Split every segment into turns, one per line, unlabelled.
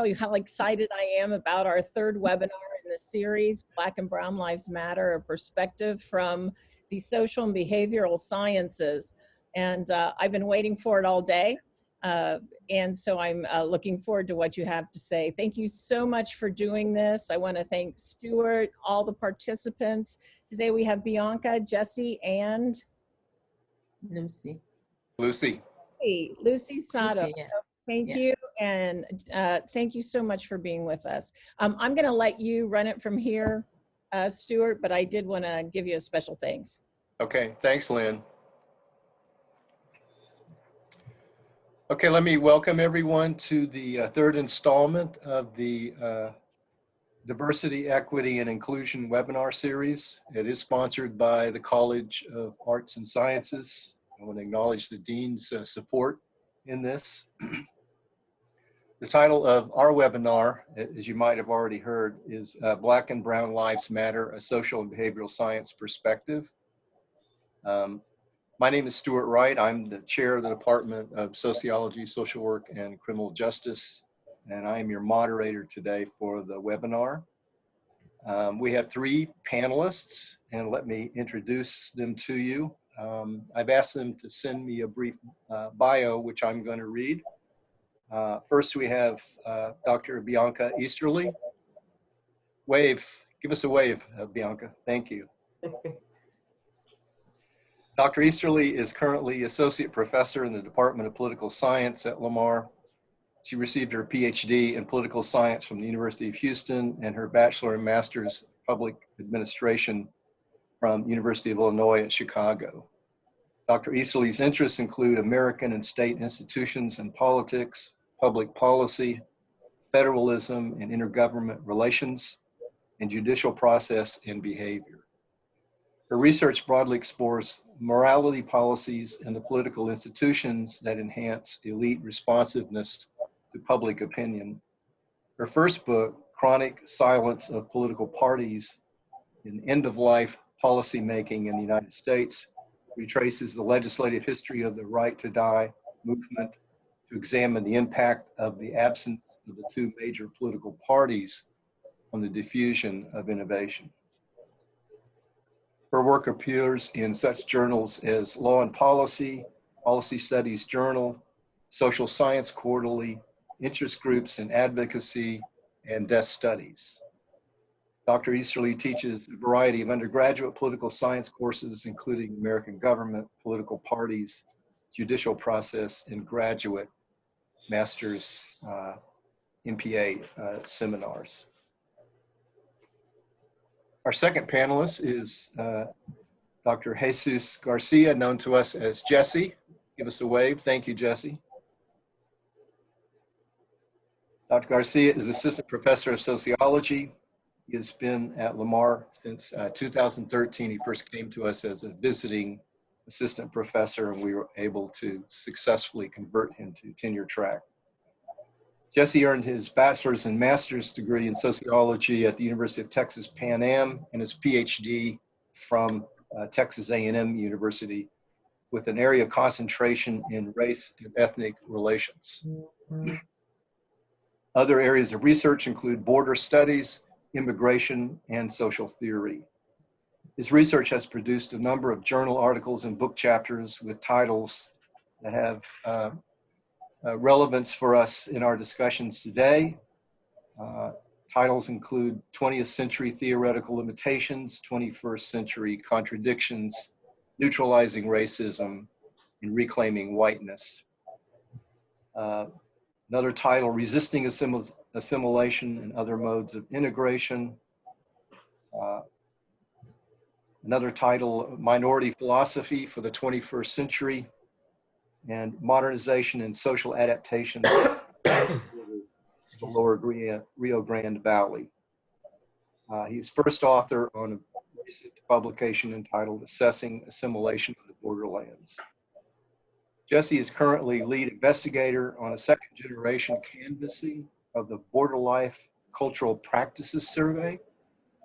tell you how excited I am about our third webinar in the series, Black and Brown Lives Matter, a perspective from the social and behavioral sciences. And I've been waiting for it all day. And so I'm looking forward to what you have to say. Thank you so much for doing this. I want to thank Stuart, all the participants. Today we have Bianca, Jesse, and
Lucy.
Lucy Sato.
Lucy, yeah.
Thank you, and thank you so much for being with us. I'm going to let you run it from here, Stuart, but I did want to give you a special thanks.
Okay, thanks, Lynn. Okay, let me welcome everyone to the third installment of the Diversity, Equity, and Inclusion webinar series. It is sponsored by the College of Arts and Sciences. I want to acknowledge the Dean's support in this. The title of our webinar, as you might have already heard, is Black and Brown Lives Matter, a Social and Behavioral Science Perspective. My name is Stuart Wright. I'm the chair of the Department of Sociology, Social Work, and Criminal Justice, and I am your moderator today for the webinar. We have three panelists, and let me introduce them to you. I've asked them to send me a brief bio, which I'm going to read. First, we have Dr. Bianca Easterly. Wave, give us a wave, Bianca. Thank you. Dr. Easterly is currently Associate Professor in the Department of Political Science at Lamar. She received her PhD in Political Science from the University of Houston and her Bachelor and Master's Public Administration from University of Illinois at Chicago. Dr. Easterly's interests include American and state institutions and politics, public policy, federalism and intergovernment relations, and judicial process and behavior. Her research broadly explores morality policies and the political institutions that enhance elite responsiveness to public opinion. Her first book, Chronic Silence of Political Parties in End-of-Life Policymaking in the United States, retraces the legislative history of the Right to Die movement to examine the impact of the absence of the two major political parties on the diffusion of innovation. Her work appears in such journals as Law and Policy, Policy Studies Journal, Social Science Quarterly, Interest Groups in Advocacy, and Death Studies. Dr. Easterly teaches a variety of undergraduate political science courses, including American government, political parties, judicial process, and graduate master's MPA seminars. Our second panelist is Dr. Jesus Garcia, known to us as Jesse. Give us a wave. Thank you, Jesse. Dr. Garcia is Assistant Professor of Sociology. He has been at Lamar since 2013. He first came to us as a visiting assistant professor, and we were able to successfully convert him to tenure track. Jesse earned his bachelor's and master's degree in sociology at the University of Texas Pan Am and his PhD from Texas A&M University with an area of concentration in race and ethnic relations. Other areas of research include border studies, immigration, and social theory. His research has produced a number of journal articles and book chapters with titles that have relevance for us in our discussions today. Titles include 20th Century Theoretical Limitations, 21st Century Contradictions, Neutralizing Racism, and Reclaiming Whiteness. Another title, Resisting Assimilation and Other Modes of Integration. Another title, Minority Philosophy for the 21st Century, and Modernization and Social Adaptation of the Lower Rio Grande Valley. He's first author on a recent publication entitled Assessing Assimilation of the Borderlands. Jesse is currently lead investigator on a second generation canvassing of the Border Life Cultural Practices Survey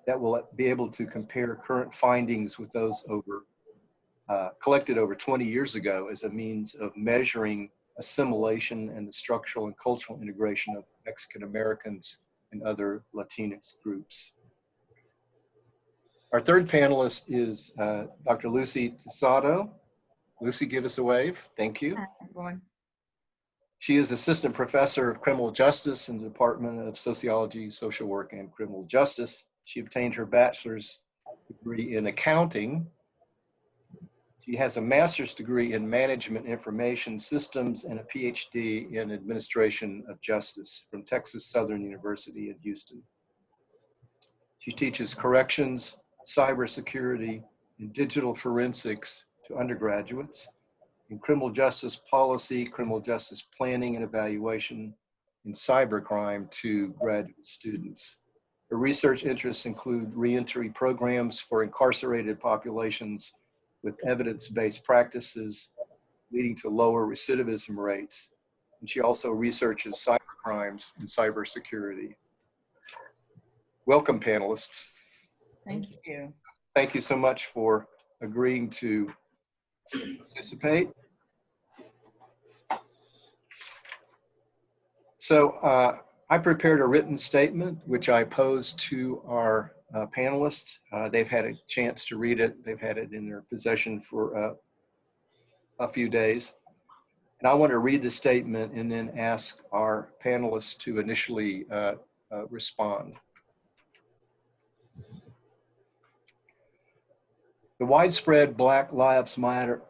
that will be able to compare current findings with those collected over 20 years ago as a means of measuring assimilation and the structural and cultural integration of Mexican Americans, and other Latinx groups. Our third panelist is Dr. Lucy Tosado. Lucy, give us a wave. Thank you.
Hi, everyone.
She is Assistant Professor of Criminal Justice in the Department of Sociology, Social Work, and Criminal Justice. She obtained her bachelor's degree in accounting. She has a master's degree in management information systems and a PhD in administration of justice from Texas Southern University in Houston. She teaches corrections, cybersecurity, and digital forensics to undergraduates, in criminal justice policy, criminal justice planning and evaluation, and cybercrime to graduate students. Her research interests include reentry programs for incarcerated populations with evidence-based practices leading to lower recidivism rates. And she also researches cybercrimes and cybersecurity. Welcome, panelists.
Thank you.
Thank you so much for agreeing to participate. So I prepared a written statement, which I posed to our panelists. They've had a chance to read it. They've had it in their possession for a few days. And I want to read the statement and then ask our panelists to initially respond. The widespread Black Lives Matter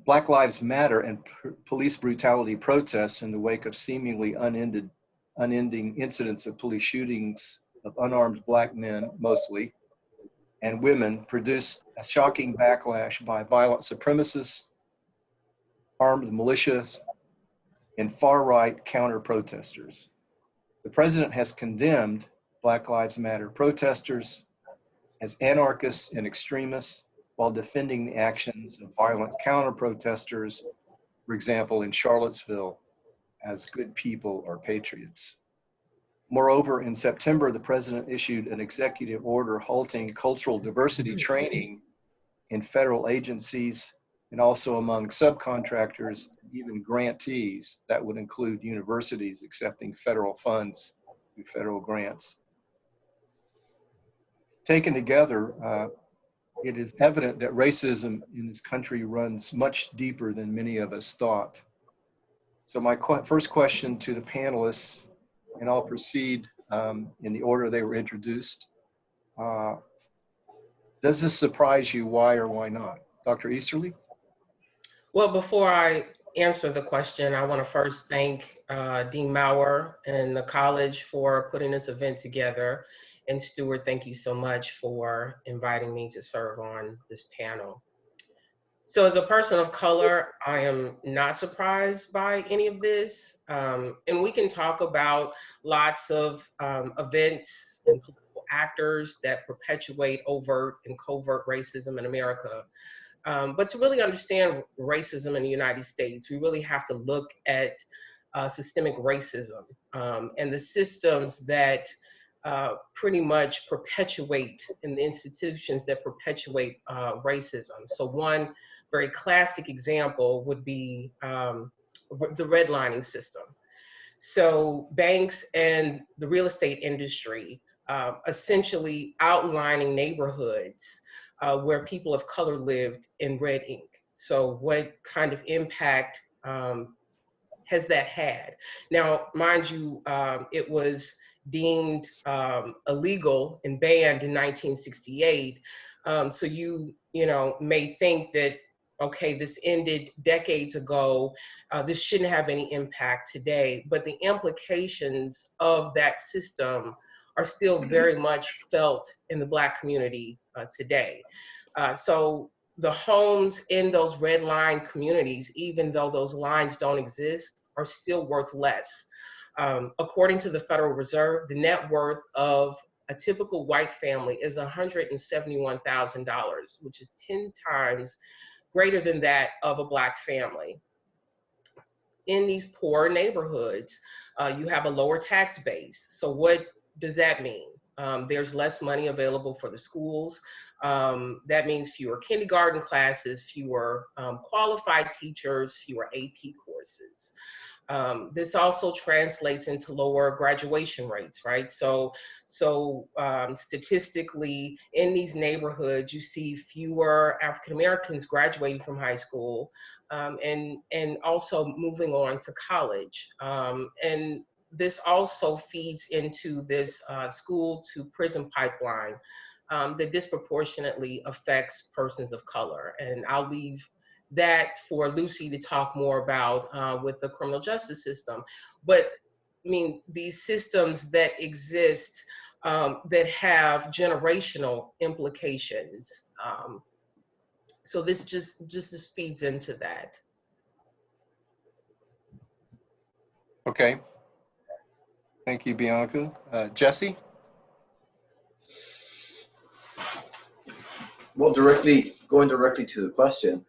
and police brutality protests in the wake of seemingly unending incidents of police shootings of unarmed Black men, mostly, and women produced a shocking backlash by violent supremacists, armed militias, and far-right counter-protesters. The president has condemned Black Lives Matter protesters as anarchists and extremists while defending the actions of violent counter-protesters, for example, in Charlottesville, as good people or patriots. Moreover, in September, the president issued an executive order halting cultural diversity training in federal agencies and also among subcontractors, even grantees. That would include universities accepting federal funds through federal grants. Taken together, it is evident that racism in this country runs much deeper than many of us thought. So my first question to the panelists, and I'll proceed in the order they were introduced. Does this surprise you? Why or why not? Dr. Easterly?
Well, before I answer the question, I want to first thank Dean Maurer and the college for putting this event together. And Stuart, thank you so much for inviting me to serve on this panel. So as a person of color, I am not surprised by any of this. And we can talk about lots of events and political actors that perpetuate overt and covert racism in America. But to really understand racism in the United States, we really have to look at systemic racism and the systems that pretty much perpetuate in the institutions that perpetuate racism. So one very classic example would be the redlining system. So banks and the real estate industry essentially outlining neighborhoods where people of color lived in red ink. So what kind of impact has that had? Now, mind you, it was deemed illegal and banned in 1968. So you may think that, okay, this ended decades ago. This shouldn't have any impact today, but the implications of that system are still very much felt in the Black community today. So the homes in those red line communities, even though those lines don't exist, are still worth less. According to the Federal Reserve, the net worth of a typical white family is $171,000, which is 10 times greater than that of a Black family. In these poor neighborhoods, you have a lower tax base. So what does that mean? There's less money available for the schools. That means fewer kindergarten classes, fewer qualified teachers, fewer AP courses. This also translates into lower graduation rates, right? So statistically, in these neighborhoods, you see fewer African Americans graduating from high school, and also moving on to college. And this also feeds into this school to prison pipeline that disproportionately affects persons of color. And I'll leave that for Lucy to talk more about with the criminal justice system. But I mean, these systems that exist that have generational implications. So this just feeds into that.
Okay. Thank you, Bianca. Jesse?
Well, going directly to the question,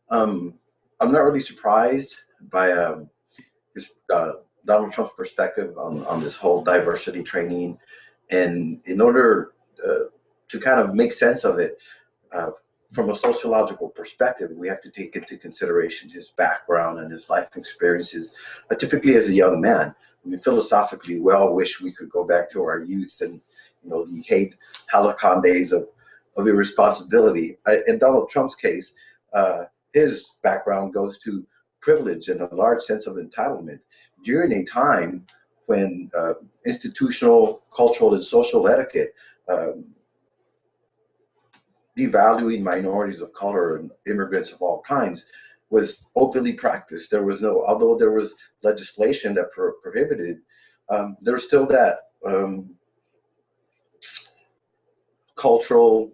I'm not really surprised by Donald Trump's perspective on this whole diversity training. And in order to kind of make sense of it, from a sociological perspective, we have to take into consideration his background and his life experiences, typically as a young man. I mean, philosophically, we all wish we could go back to our youth and, the hate halcyon days of irresponsibility. In Donald Trump's case, his background goes to privilege and a large sense of entitlement during a time when institutional, cultural, and social etiquette devaluing minorities of color and immigrants of all kinds was openly practiced. There was no, although there was legislation that prohibited, there's still that cultural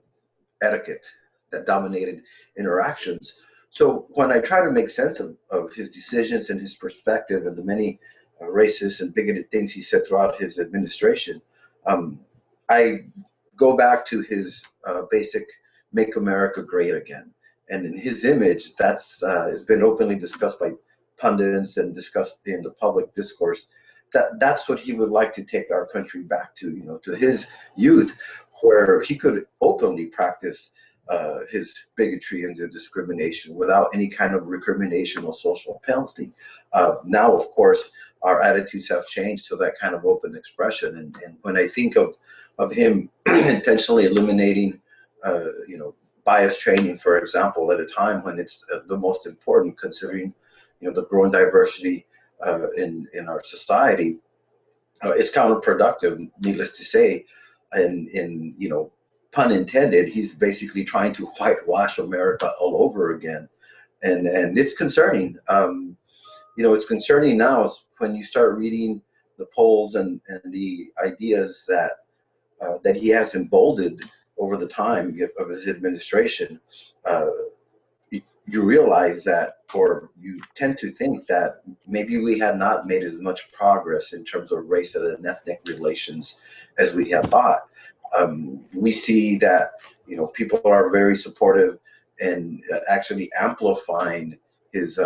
etiquette that dominated interactions. So when I try to make sense of his decisions and his perspective and the many racist and bigoted things he said throughout his administration, I go back to his basic "Make America Great Again." And in his image, that's has been openly discussed by pundits and discussed in the public discourse. That's what he would like to take our country back to, to his youth, where he could openly practice his bigotry and discrimination without any kind of recrimination or social penalty. Now, of course, our attitudes have changed to that kind of open expression. And when I think of him intentionally eliminating, bias training, for example, at a time when it's the most important, considering, the growing diversity in our society, it's counterproductive, needless to say. And pun intended, he's basically trying to whitewash America all over again. And it's concerning. It's concerning now when you start reading the polls and the ideas that he has emboldened over the time of his administration. You realize that, or you tend to think that maybe we had not made as much progress in terms of race and ethnic relations as we had thought. We see that people are very supportive and actually amplifying his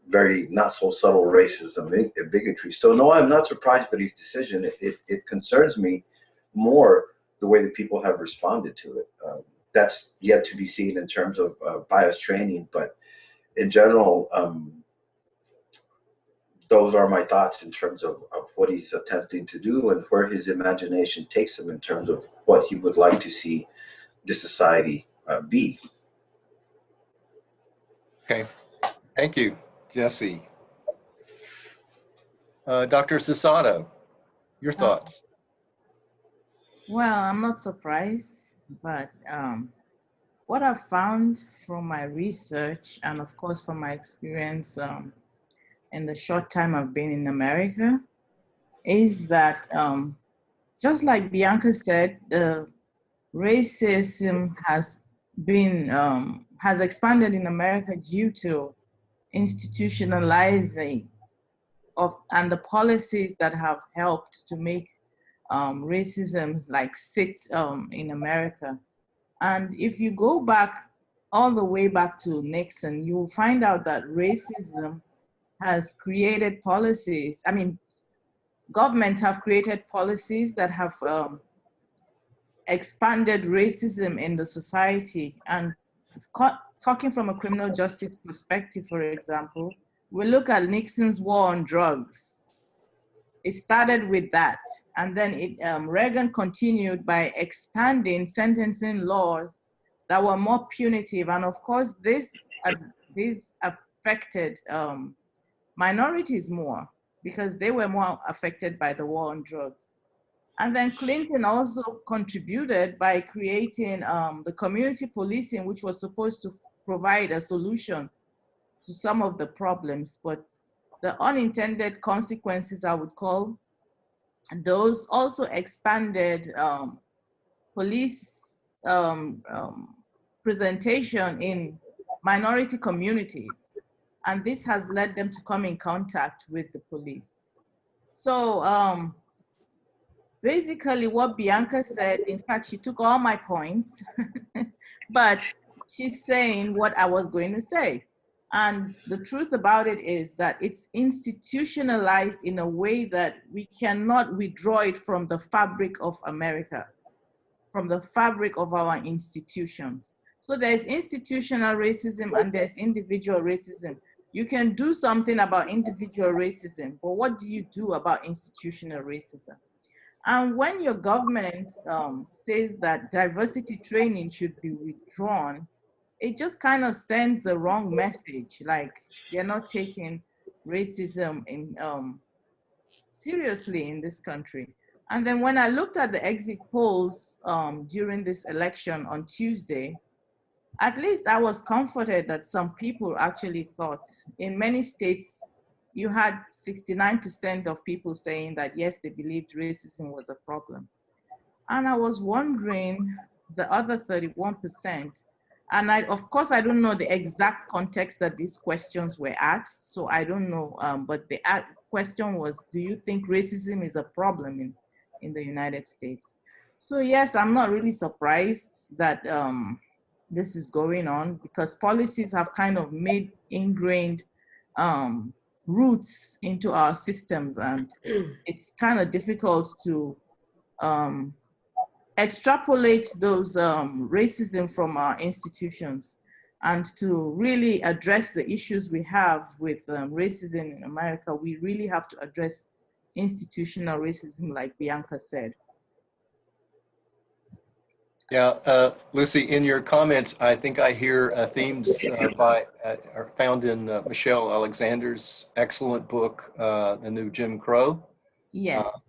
very not so subtle racism and bigotry. So no, I'm not surprised by his decision. It concerns me more the way that people have responded to it. That's yet to be seen in terms of bias training, but in general, those are my thoughts in terms of what he's attempting to do and where his imagination takes him in terms of what he would like to see this society be.
Okay. Thank you, Jesse. Dr. Sasato, your thoughts?
Well, I'm not surprised, but what I've found from my research and of course from my experience in the short time I've been in America is that just like Bianca said, racism has been has expanded in America due to institutionalizing and the policies that have helped to make racism sit in America. And if you go back all the way back to Nixon, you will find out that racism has created policies. I mean, governments have created policies that have expanded racism in the society. And talking from a criminal justice perspective, for example, we look at Nixon's war on drugs. It started with that. And then Reagan continued by expanding sentencing laws that were more punitive. And of course, this affected minorities more because they were more affected by the war on drugs. And then Clinton also contributed by creating the community policing, which was supposed to provide a solution to some of the problems. But the unintended consequences, I would call, those also expanded police presentation in minority communities. And this has led them to come in contact with the police. So basically what Bianca said, in fact, she took all my points, but she's saying what I was going to say. And the truth about it is that it's institutionalized in a way that we cannot withdraw it from the fabric of America, from the fabric of our institutions. So there's institutional racism and there's individual racism. You can do something about individual racism, but what do you do about institutional racism? And when your government says that diversity training should be withdrawn, it just kind of sends the wrong message, like they're not taking racism in, seriously in this country. And then when I looked at the exit polls during this election on Tuesday, at least I was comforted that some people actually thought. In many states, you had 69% of people saying that, yes, they believed racism was a problem. And I was wondering, the other 31%, and of course, I don't know the exact context that these questions were asked, so I don't know, but the question was, do you think racism is a problem in the United States? So yes, I'm not really surprised that this is going on, because policies have kind of made ingrained roots into our systems, and it's kind of difficult to extrapolate those racism from our institutions and to really address the issues we have with racism in America. We really have to address institutional racism, like Bianca said.
Yeah, Lucy, in your comments, I think I hear themes are found in Michelle Alexander's excellent book, The New Jim Crow.
Yes.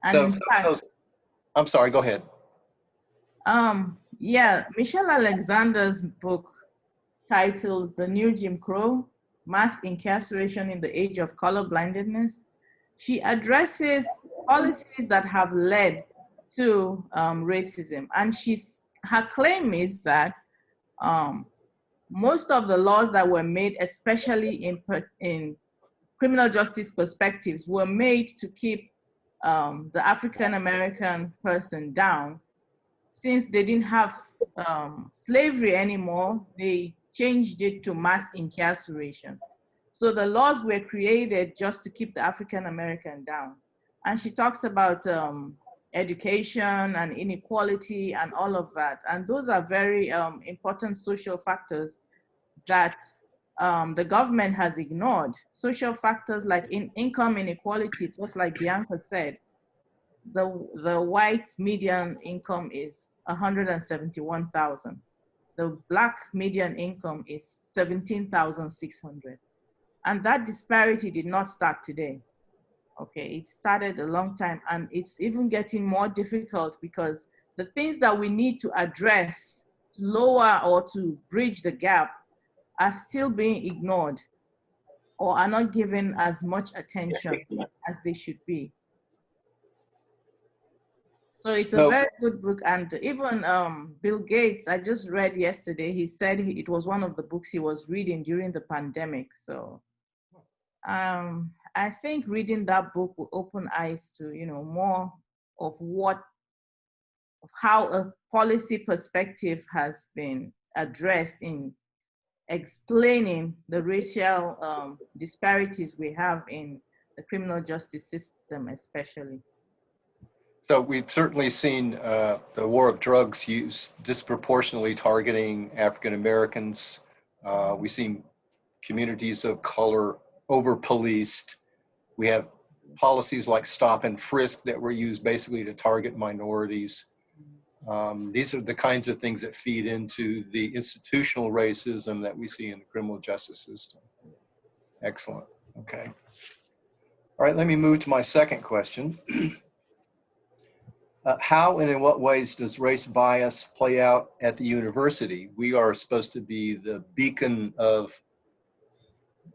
And in fact,
I'm sorry, go ahead.
Yeah, Michelle Alexander's book titled The New Jim Crow, Mass Incarceration in the Age of Colorblindness, she addresses policies that have led to racism. And her claim is that most of the laws that were made, especially in criminal justice perspectives, were made to keep the African-American person down. Since they didn't have slavery anymore, they changed it to mass incarceration. So the laws were created just to keep the African-American down. And she talks about education and inequality and all of that. And those are very important social factors that the government has ignored. Social factors like income inequality, just like Bianca said, the white median income is 171,000. The Black median income is 17,600. And that disparity did not start today. Okay, it started a long time, and it's even getting more difficult because the things that we need to address to lower or to bridge the gap are still being ignored or are not given as much attention as they should be. So it's a very good book. And even Bill Gates, I just read yesterday, he said it was one of the books he was reading during the pandemic. So I think reading that book will open eyes to, more of how a policy perspective has been addressed in explaining the racial disparities we have in the criminal justice system, especially.
So we've certainly seen the war of drugs used disproportionately targeting African Americans. We've seen communities of color over-policed. We have policies like stop and frisk that were used basically to target minorities. These are the kinds of things that feed into the institutional racism that we see in the criminal justice system. Excellent. Okay. All right, let me move to my second question. How and in what ways does race bias play out at the university? We are supposed to be the beacon of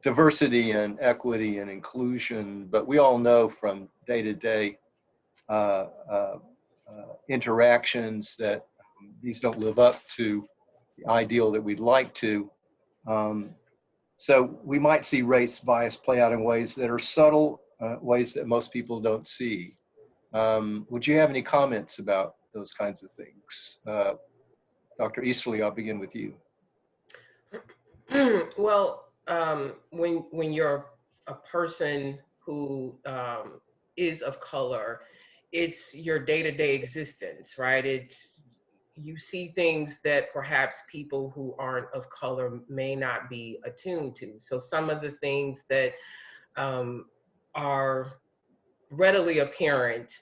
diversity and equity and inclusion, but we all know from day-to-day interactions that these don't live up to the ideal that we'd like to. So we might see race bias play out in ways that are subtle, ways that most people don't see. Would you have any comments about those kinds of things? Dr. Easterly, I'll begin with you.
Well, when you're a person who is of color, it's your day-to-day existence, right? You see things that perhaps people who aren't of color may not be attuned to. So some of the things that are readily apparent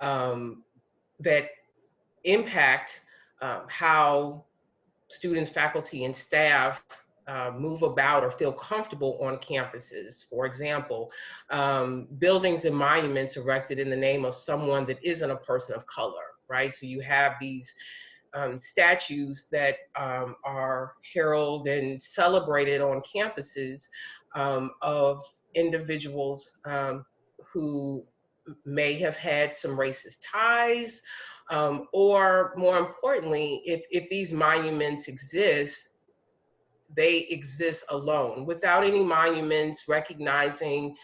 that impact how students, faculty, and staff move about or feel comfortable on campuses. For example, buildings and monuments erected in the name of someone that isn't a person of color, right? So you have these statues that are heralded and celebrated on campuses of individuals who may have had some racist ties, or more importantly, if these monuments exist, they exist alone without any monuments recognizing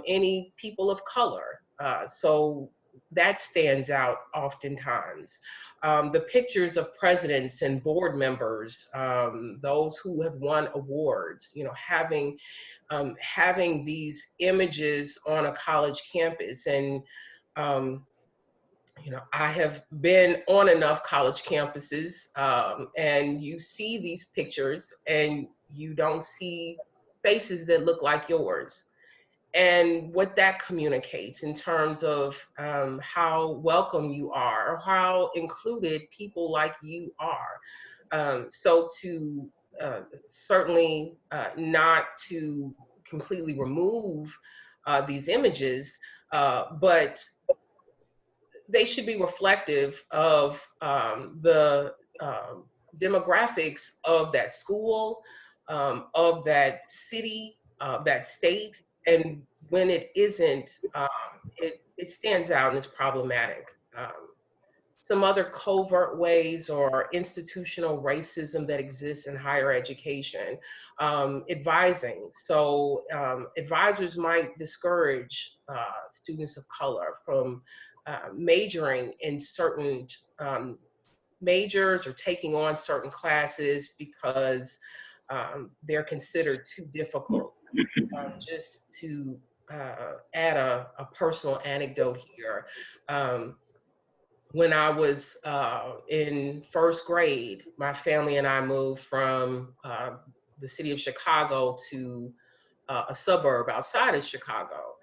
any people of color. So that stands out oftentimes. The pictures of presidents and board members, those who have won awards, you know, having these images on a college campus. And you know, I have been on enough college campuses, and you see these pictures and you don't see faces that look like yours. And what that communicates in terms of how welcome you are, or how included people like you are. So to certainly not to completely remove these images, but they should be reflective of the demographics of that school, of that city, that state. And when it isn't, it stands out and is problematic. Some other covert ways or institutional racism that exists in higher education, advising. So advisors might discourage students of color from majoring in certain majors or taking on certain classes because they're considered too difficult. Just to add a personal anecdote here, when I was in first grade, my family and I moved from the city of Chicago to a suburb outside of Chicago.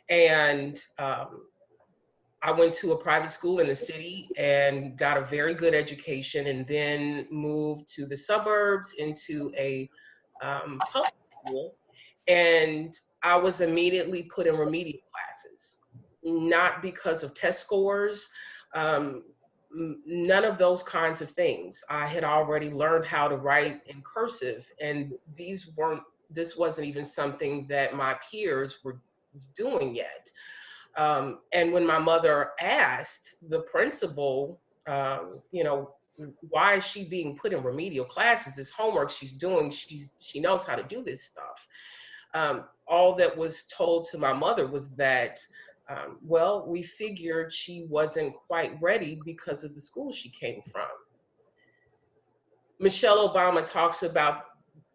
And I went to a private school in the city and got a very good education, and then moved to the suburbs into a public school. And I was immediately put in remedial classes, not because of test scores, none of those kinds of things. I had already learned how to write in cursive, and this wasn't even something that my peers were doing yet. And when my mother asked the principal, you know, why is she being put in remedial classes? This homework she's doing, she knows how to do this stuff. All that was told to my mother was that, well, we figured she wasn't quite ready because of the school she came from. Michelle Obama talks about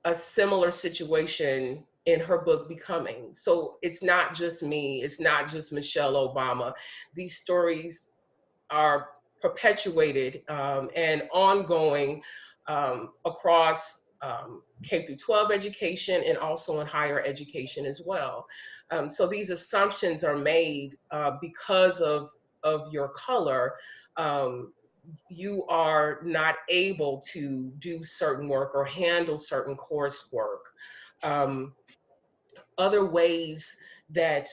a similar situation in her book, Becoming. So it's not just me, it's not just Michelle Obama. These stories are perpetuated and ongoing across K through 12 education and also in higher education as well. So these assumptions are made because of your color. You are not able to do certain work or handle certain coursework. Other ways that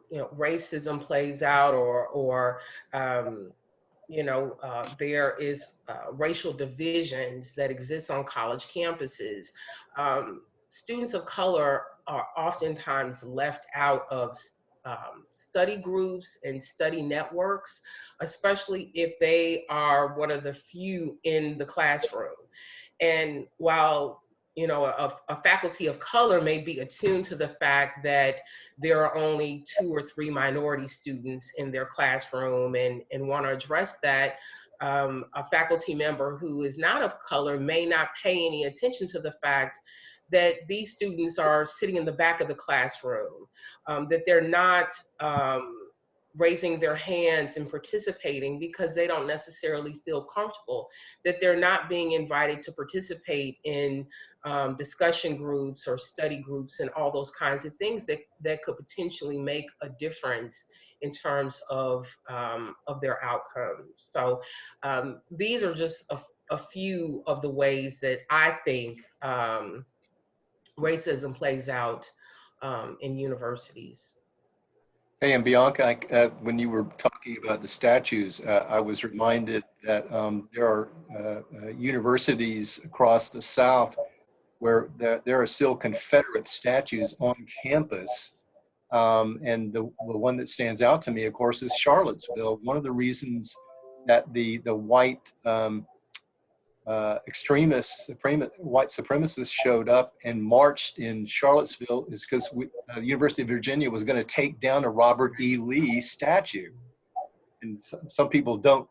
racism plays out, or there is racial divisions that exist on college campuses. Students of color are oftentimes left out of study groups and study networks, especially if they are one of the few in the classroom. And while a faculty of color may be attuned to the fact that there are only 2 or 3 minority students in their classroom and want to address that, a faculty member who is not of color may not pay any attention to the fact that these students are sitting in the back of the classroom, that they're not raising their hands and participating because they don't necessarily feel comfortable, that they're not being invited to participate in discussion groups or study groups and all those kinds of things that could potentially make a difference in terms of their outcomes. So these are just a few of the ways that I think racism plays out in universities.
Hey, and Bianca, when you were talking about the statues, I was reminded that there are universities across the South where there are still Confederate statues on campus. And the one that stands out to me, of course, is Charlottesville. One of the reasons that the white white supremacists showed up and marched in Charlottesville is because the University of Virginia was going to take down a Robert E. Lee statue. And some people don't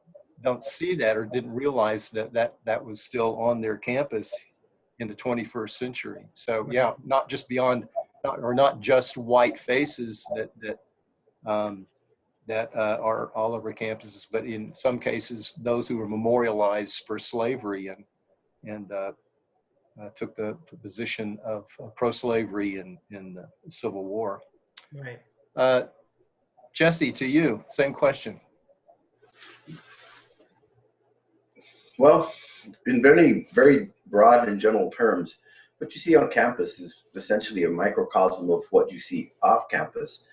see that or didn't realize that was still on their campus in the 21st century. So yeah, not just white faces that are all over campuses, but in some cases, those who were memorialized for slavery and took the position of pro-slavery in the Civil War.
Right.
Jesse, to you, same question.
Well, in very, very broad and general terms, what you see on campus is essentially a microcosm of what you see off campus.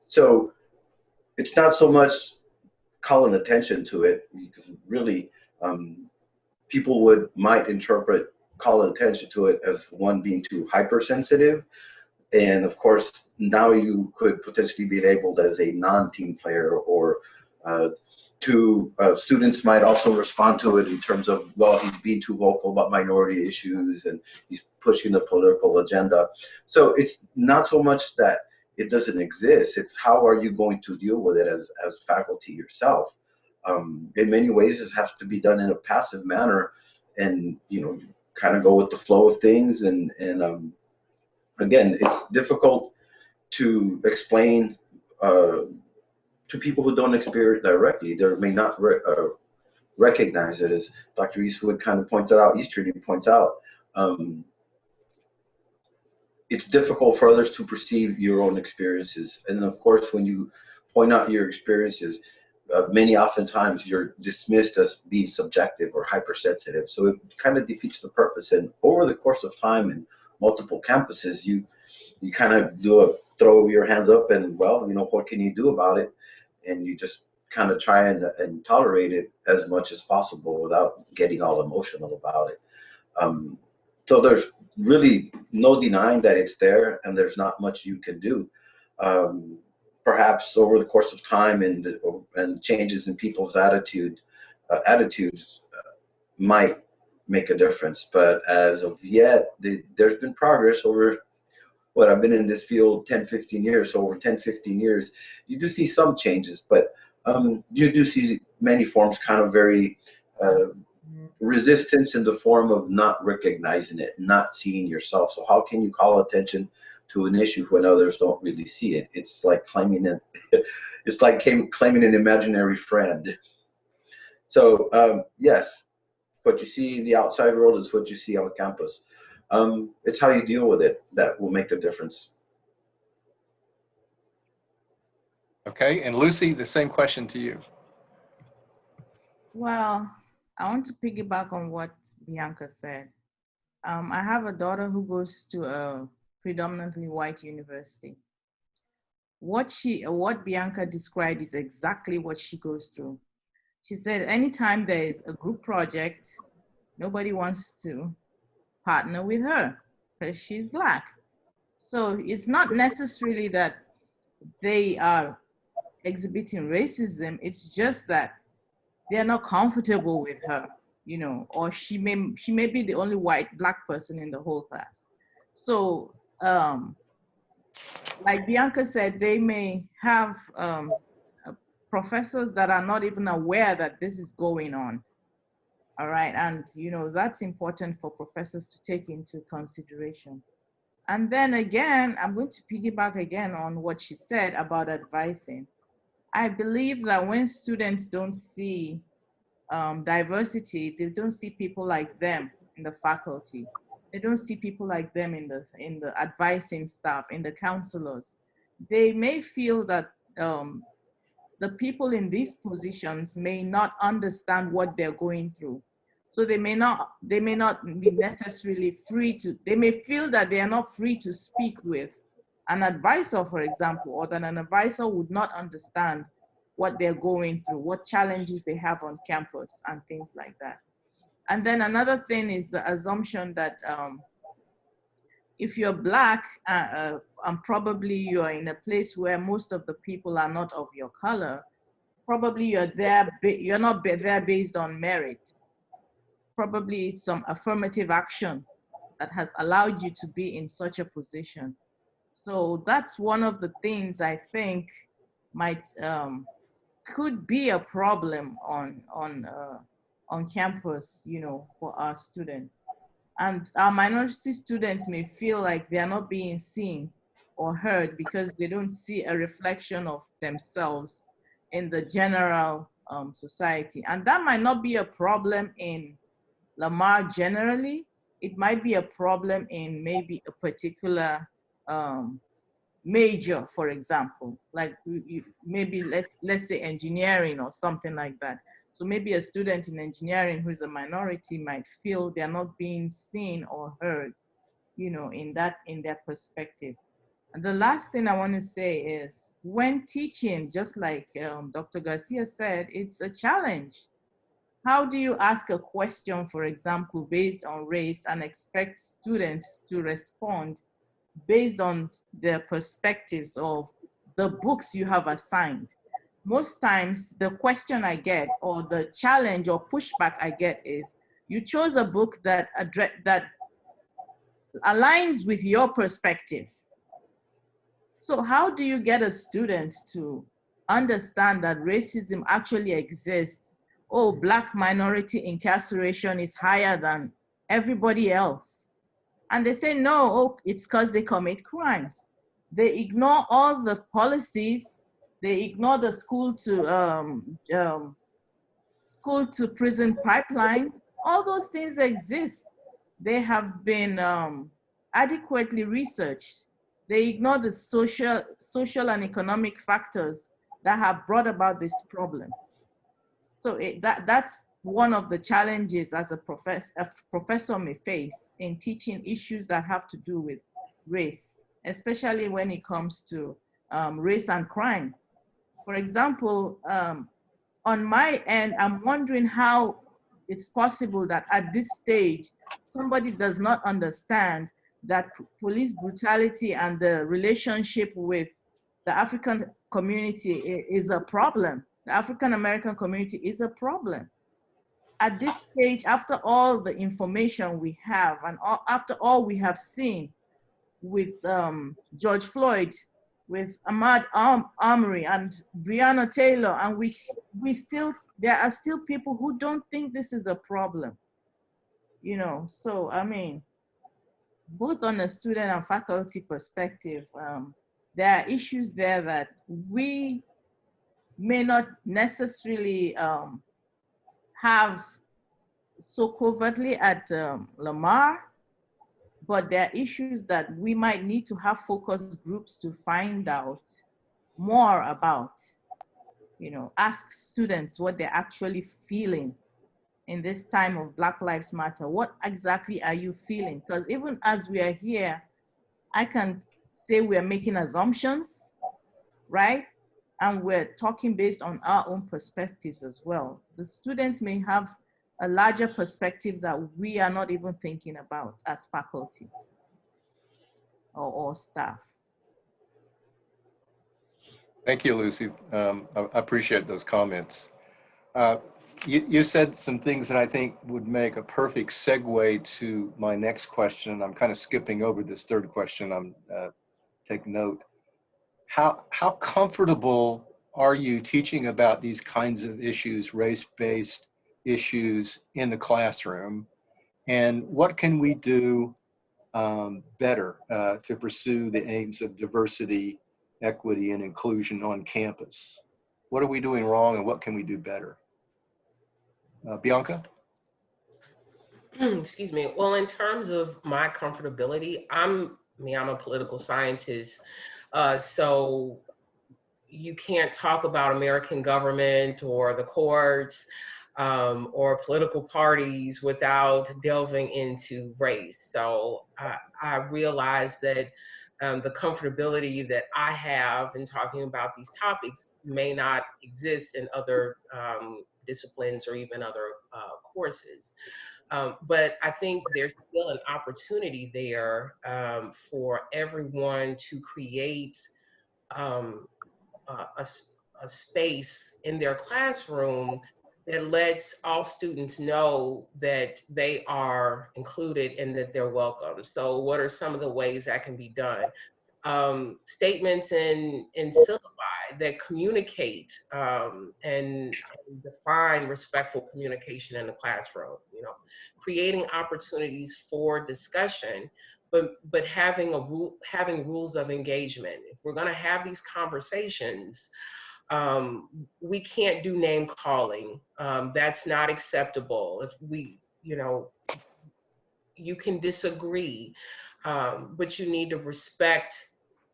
So it's not so much calling attention to it, because really people might interpret calling attention to it as one being too hypersensitive. And of course, now you could potentially be labeled as a non-team player, or students might also respond to it in terms of, well, he's being too vocal about minority issues and he's pushing the political agenda. So it's not so much that it doesn't exist, it's how are you going to deal with it as faculty yourself. In many ways, this has to be done in a passive manner, and kind of go with the flow of things. And again, it's difficult to explain to people who don't experience it directly. They may not recognize it, as Dr. Eastwood kind of pointed out, Easterly points out. It's difficult for others to perceive your own experiences. And of course, when you point out your experiences, oftentimes you're dismissed as being subjective or hypersensitive. So it kind of defeats the purpose. And over the course of time in multiple campuses, you kind of throw your hands up and, well, what can you do about it? And you just kind of try and tolerate it as much as possible without getting all emotional about it. So there's really no denying that it's there, and there's not much you can do. Perhaps over the course of time and changes in people's attitudes might make a difference. But as of yet, there's been progress over I've been in this field 10, 15 years. So over 10, 15 years, you do see some changes, but you do see many forms kind of very resistance in the form of not recognizing it, not seeing yourself. So how can you call attention to an issue when others don't really see it? It's like claiming an imaginary friend. So yes, What you see in the outside world is what you see on campus. It's how you deal with it that will make the difference.
Okay, and Lucy, the same question to you.
Well, I want to piggyback on what Bianca said. I have a daughter who goes to a predominantly white university. What Bianca described is exactly what she goes through. She said anytime there is a group project, nobody wants to partner with her because she's Black. So it's not necessarily that they are exhibiting racism, it's just that they're not comfortable with her, you know, or she may be the only Black person in the whole class. So like Bianca said, they may have professors that are not even aware that this is going on. All right, and you know, that's important for professors to take into consideration. And then again, I'm going to piggyback again on what she said about advising. I believe that when students don't see diversity, they don't see people like them in the faculty. They don't see people like them in the advising staff, in the counselors. They may feel that the people in these positions may not understand what they're going through. So they may not be necessarily free to, they may feel that they are not free to speak with an advisor, for example, or that an advisor would not understand what they're going through, what challenges they have on campus and things like that. And then another thing is the assumption that if you're Black and probably you're in a place where most of the people are not of your color, probably you're not there based on merit. Probably it's some affirmative action that has allowed you to be in such a position. So that's one of the things I think might could be a problem on campus, you know, for our students. And our minority students may feel like they are not being seen or heard because they don't see a reflection of themselves in the general society. And that might not be a problem in Lamar generally. It might be a problem in maybe a particular major, for example, like maybe let's say engineering or something like that. So maybe a student in engineering who is a minority might feel they're not being seen or heard, you know, in their perspective. And the last thing I want to say is when teaching, just like Dr. Garcia said, it's a challenge. How do you ask a question, for example, based on race and expect students to respond based on their perspectives of the books you have assigned? Most times the question I get or the challenge or pushback I get is, you chose a book that aligns with your perspective. So how do you get a student to understand that racism actually exists? Oh, Black minority incarceration is higher than everybody else. And they say, no, oh, it's because they commit crimes. They ignore all the policies. They ignore the school to prison pipeline. All those things exist. They have been adequately researched. They ignore the social and economic factors that have brought about these problems. So that's one of the challenges as a professor may face in teaching issues that have to do with race, especially when it comes to race and crime. For example, on my end, I'm wondering how it's possible that at this stage, somebody does not understand that police brutality and the relationship with the African community is a problem. The African American community is a problem. At this stage, after all the information we have and after all we have seen with George Floyd, with Ahmaud Arbery and Breonna Taylor, and there are still people who don't think this is a problem, you know. So I mean, both on a student and faculty perspective, there are issues there that we may not necessarily have so covertly at Lamar, but there are issues that we might need to have focus groups to find out more about. You know, ask students what they're actually feeling in this time of Black Lives Matter. What exactly are you feeling? Because even as we are here, I can say we're making assumptions, right? And we're talking based on our own perspectives as well. The students may have a larger perspective that we are not even thinking about as faculty or staff.
Thank you, Lucy. I appreciate those comments. You said some things that I think would make a perfect segue to my next question. I'm kind of skipping over this third question. I'm take note. How comfortable are you teaching about these kinds of issues, race-based issues in the classroom? And what can we do better to pursue the aims of diversity, equity, and inclusion on campus? What are we doing wrong and what can we do better? Bianca?
Excuse me. Well, in terms of my comfortability, I'm a political scientist. So you can't talk about American government or the courts or political parties without delving into race. So I realize that the comfortability that I have in talking about these topics may not exist in other disciplines or even other courses. But I think there's still an opportunity there for everyone to create um, a space in their classroom that lets all students know that they are included and that they're welcome. So what are some of the ways that can be done? Statements in syllabi that communicate and define respectful communication in the classroom, you know, creating opportunities for discussion, but having having rules of engagement. If we're going to have these conversations, we can't do name calling. That's not acceptable. If we, you know, you can disagree, but you need to respect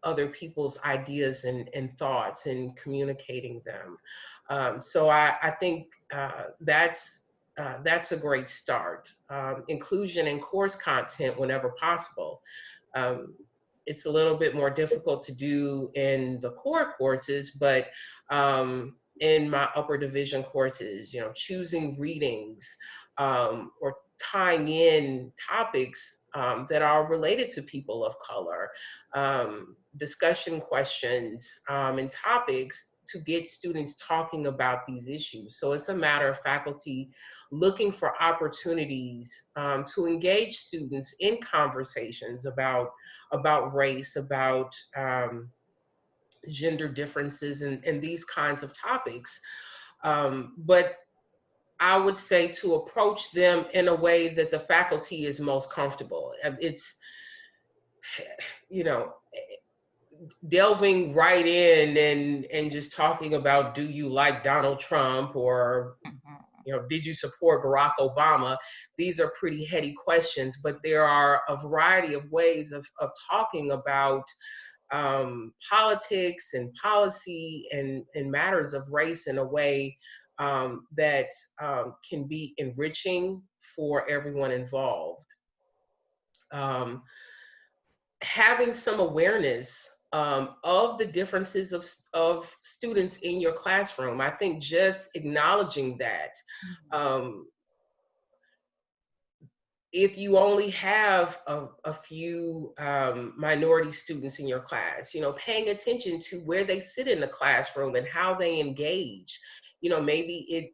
other people's ideas and thoughts and communicating them. So I think that's a great start. Inclusion in course content whenever possible. Um, it's a little bit more difficult to do in the core courses, but in my upper division courses, you know, choosing readings or tying in topics that are related to people of color, discussion questions and topics to get students talking about these issues. So it's a matter of faculty looking for opportunities to engage students in conversations about race, about gender differences and these kinds of topics. But I would say to approach them in a way that the faculty is most comfortable. It's, you know, delving right in and just talking about, do you like Donald Trump, or, you know, did you support Barack Obama? These are pretty heady questions, but there are a variety of ways of talking about politics and policy and matters of race in a way that can be enriching for everyone involved. Having some awareness of the differences of students in your classroom. I think just acknowledging that. If you only have a few minority students in your class, you know, paying attention to where they sit in the classroom and how they engage. You know, maybe it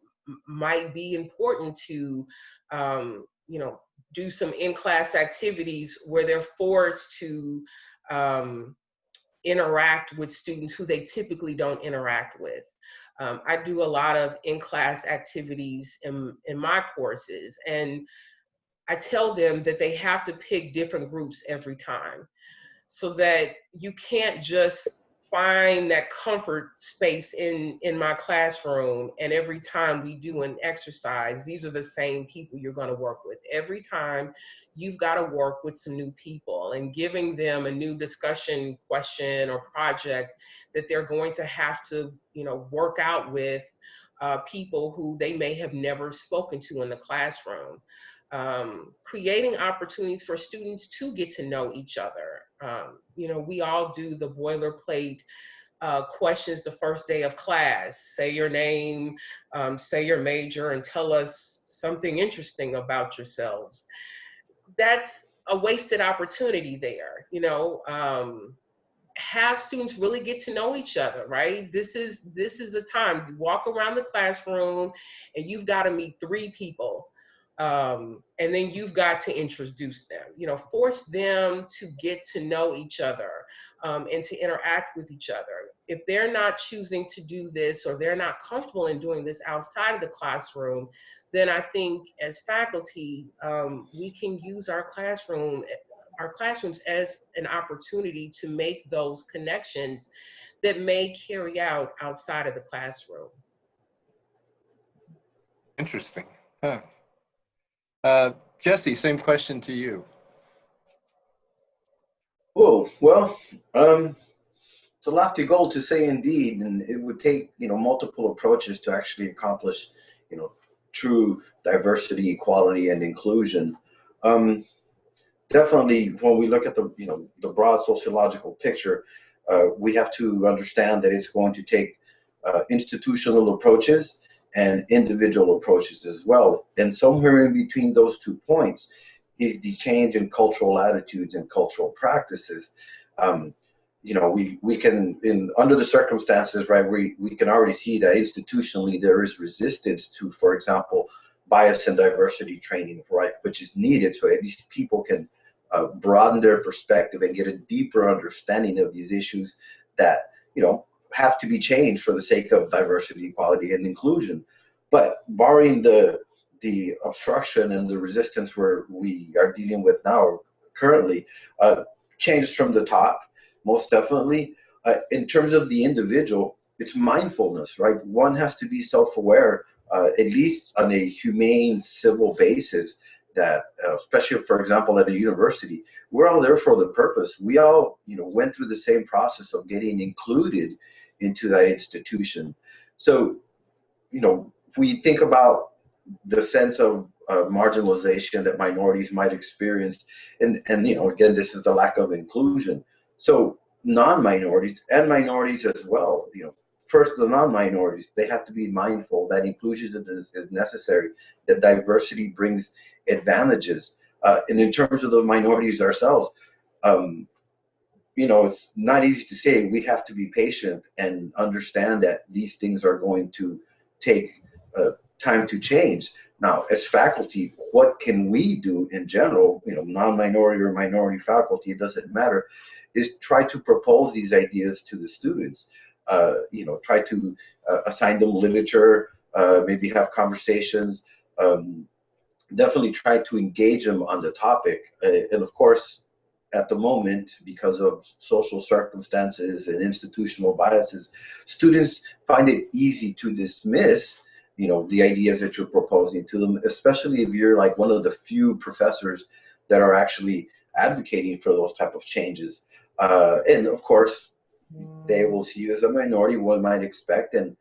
might be important to, you know, do some in-class activities where they're forced to interact with students who they typically don't interact with. I do a lot of in-class activities in my courses, and I tell them that they have to pick different groups every time, so that you can't just find that comfort space in my classroom. And every time we do an exercise, these are the same people you're going to work with. Every time you've got to work with some new people and giving them a new discussion question or project that they're going to have to, work out with people who they may have never spoken to in the classroom. Creating opportunities for students to get to know each other. We all do the boilerplate questions the first day of class. Say your name, say your major, and tell us something interesting about yourselves. That's a wasted opportunity there. Have students really get to know each other, right? This is a time you walk around the classroom and you've got to meet 3 people. And then you've got to introduce them, force them to get to know each other and to interact with each other. If they're not choosing to do this or they're not comfortable in doing this outside of the classroom, then I think as faculty, we can use our classrooms as an opportunity to make those connections that may carry out outside of the classroom.
Interesting. Huh. Jesse, same question to you.
Oh, well, it's a lofty goal to say indeed, and it would take, multiple approaches to actually accomplish, true diversity, equality, and inclusion. Definitely, when we look at the broad sociological picture, we have to understand that it's going to take institutional approaches and individual approaches as well. And somewhere in between those 2 points is the change in cultural attitudes and cultural practices. We can, under the circumstances, right, we can already see that institutionally there is resistance to, for example, bias and diversity training, right, which is needed so at least people can broaden their perspective and get a deeper understanding of these issues that, have to be changed for the sake of diversity, equality, and inclusion. But barring the obstruction and the resistance where we are dealing with now currently, changes from the top, most definitely. In terms of the individual, it's mindfulness, right? One has to be self-aware, at least on a humane, civil basis, that especially, for example, at a university, we're all there for the purpose. We all, went through the same process of getting included into that institution. So, if we think about the sense of marginalization that minorities might experience, and again, this is the lack of inclusion. So non-minorities and minorities as well, first, the non-minorities, they have to be mindful that inclusion is necessary, that diversity brings advantages. And in terms of the minorities ourselves, it's not easy to say. We have to be patient and understand that these things are going to take time to change. Now, as faculty, what can we do in general, non-minority or minority faculty, it doesn't matter, is try to propose these ideas to the students. Try to assign them literature, maybe have conversations, definitely try to engage them on the topic. And of course, at the moment, because of social circumstances and institutional biases, students find it easy to dismiss, the ideas that you're proposing to them, especially if you're like one of the few professors that are actually advocating for those type of changes. And of course, they will see you as a minority, one might expect, and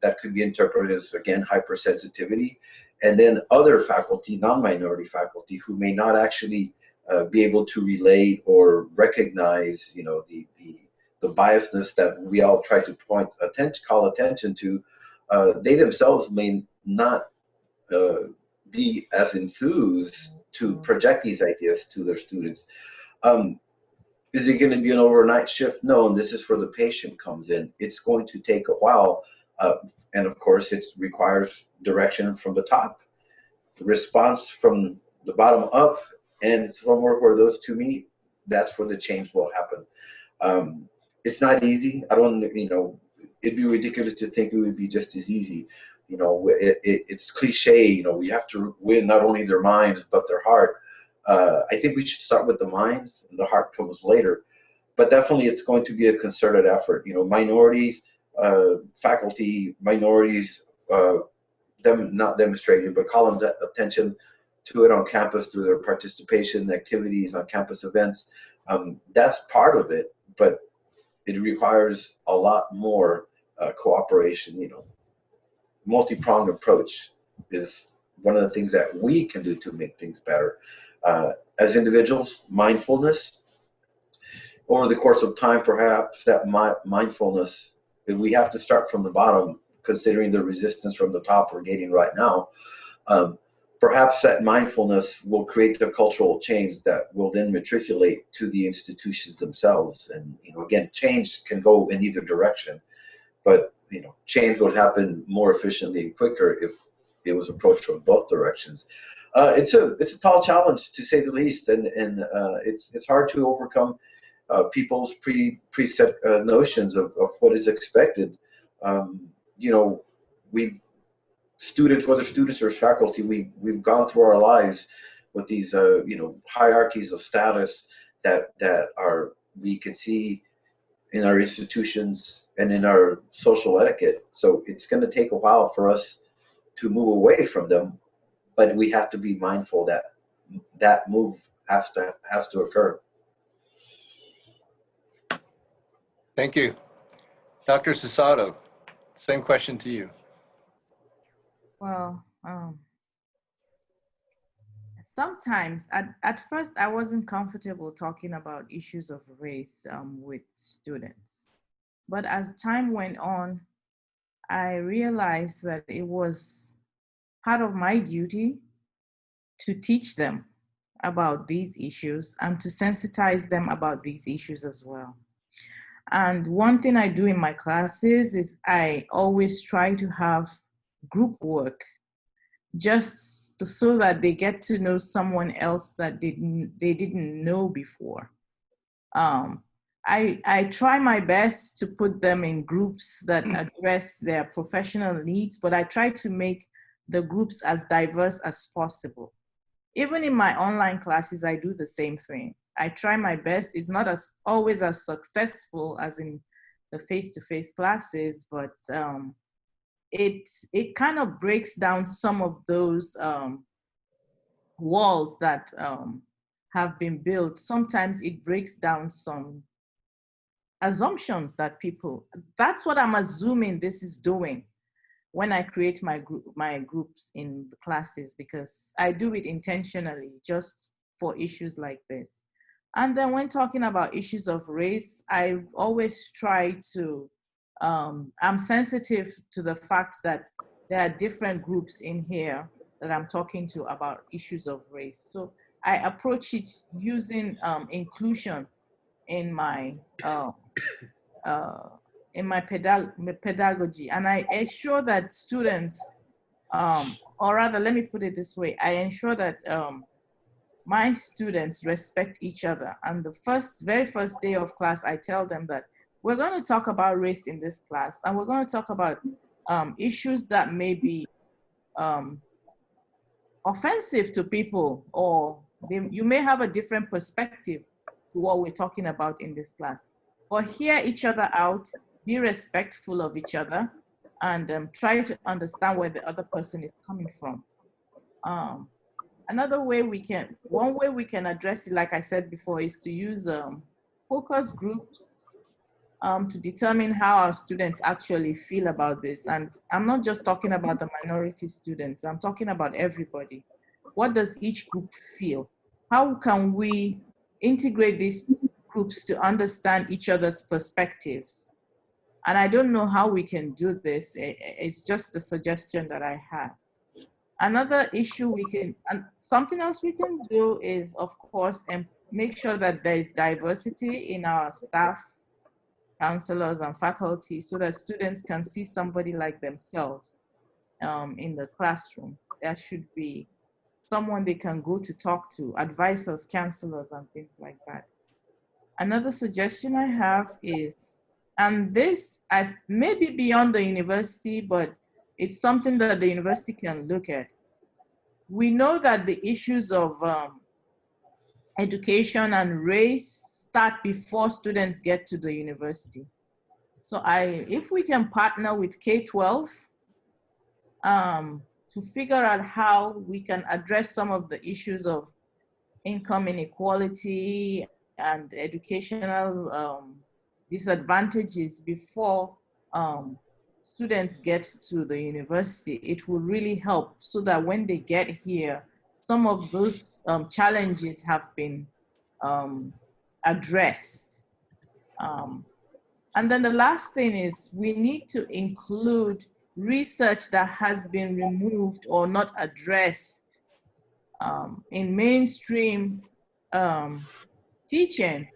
that could be interpreted as, again, hypersensitivity. And then other faculty, non-minority faculty, who may not actually be able to relate or recognize, the biasness that we all try to call attention to. They themselves may not be as enthused to project these ideas to their students. Is it going to be an overnight shift? No, and this is where the patient comes in. It's going to take a while, and of course, it requires direction from the top, the response from the bottom up, and somewhere where those 2 meet, that's where the change will happen. It's not easy. It'd be ridiculous to think it would be just as easy. It's cliche. We have to win not only their minds but their heart. I think we should start with the minds, and the heart comes later. but definitely it's going to be a concerted effort. Minorities, faculty, minorities, them not demonstrating, but calling attention to it on campus through their participation activities on campus events. That's part of it, but it requires a lot more cooperation. Multi-pronged approach is one of the things that we can do to make things better. As individuals, mindfulness, over the course of time, perhaps that mindfulness, we have to start from the bottom, considering the resistance from the top we're getting right now. Perhaps that mindfulness will create the cultural change that will then matriculate to the institutions themselves. And again, change can go in either direction, but change would happen more efficiently and quicker if it was approached from both directions. It's a tall challenge, to say the least, and it's hard to overcome people's preset notions of what is expected. We've students, whether students or faculty, we've gone through our lives with these hierarchies of status that we can see in our institutions and in our social etiquette. So it's going to take a while for us to move away from them, but we have to be mindful that that move has to occur.
Thank you. Dr. Sasato, same question to you.
Well, sometimes at first I wasn't comfortable talking about issues of race with students, but as time went on, I realized that it was part of my duty to teach them about these issues and to sensitize them about these issues as well. And one thing I do in my classes is I always try to have group work, just so that they get to know someone else that they didn't know before. I try my best to put them in groups that address their professional needs, but I try to make the groups as diverse as possible. Even in my online classes, I do the same thing. I try my best. It's not always as successful as in the face-to-face classes, but it kind of breaks down some of those walls that have been built. Sometimes it breaks down some assumptions that that's what I'm assuming this is doing when I create my groups in the classes, because I do it intentionally just for issues like this. And then when talking about issues of race, I always try to, I'm sensitive to the fact that there are different groups in here that I'm talking to about issues of race. So I approach it using inclusion in my pedagogy, and I ensure that students, or rather, let me put it this way, I ensure that my students respect each other. And the very first day of class, I tell them that we're going to talk about race in this class, and we're going to talk about issues that may be offensive to people, or you may have a different perspective to what we're talking about in this class. But hear each other out, be respectful of each other, and try to understand where the other person is coming from. One way we can address it, like I said before, is to use focus groups to determine how our students actually feel about this. And I'm not just talking about the minority students, I'm talking about everybody. What does each group feel? How can we integrate these groups to understand each other's perspectives? And I don't know how we can do this. It's just a suggestion that I have. Another issue something else we can do is, of course, make sure that there is diversity in our staff, counselors, and faculty, so that students can see somebody like themselves in the classroom. There should be someone they can go to talk to, advisors, counselors, and things like that. Another suggestion I have is, and this may be beyond the university, but it's something that the university can look at. We know that the issues of education and race start before students get to the university. So if we can partner with K-12 to figure out how we can address some of the issues of income inequality and educational disadvantages before students get to the university, it will really help so that when they get here, some of those challenges have been addressed. And then the last thing is we need to include research that has been removed or not addressed in mainstream teaching.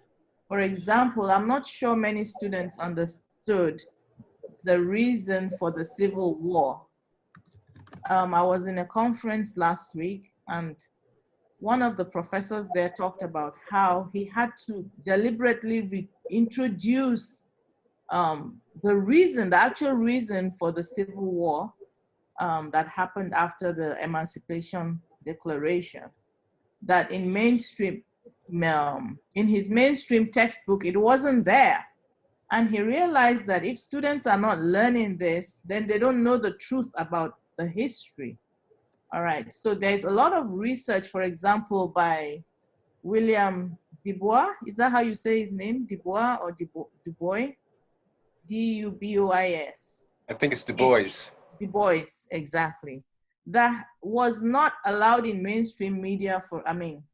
For example, I'm not sure many students understood the reason for the Civil War. I was in a conference last week, and one of the professors there talked about how he had to deliberately introduce the actual reason for the Civil War that happened after the Emancipation Declaration, that in mainstream, in his mainstream textbook, it wasn't there. And he realized that if students are not learning this, then they don't know the truth about the history. All right, so there's a lot of research, for example, by William Dubois. Is that how you say his name? Dubois or Dubois? D-U-B-O-I-S.
I think it's Du Bois.
Du Bois, exactly. That was not allowed in mainstream media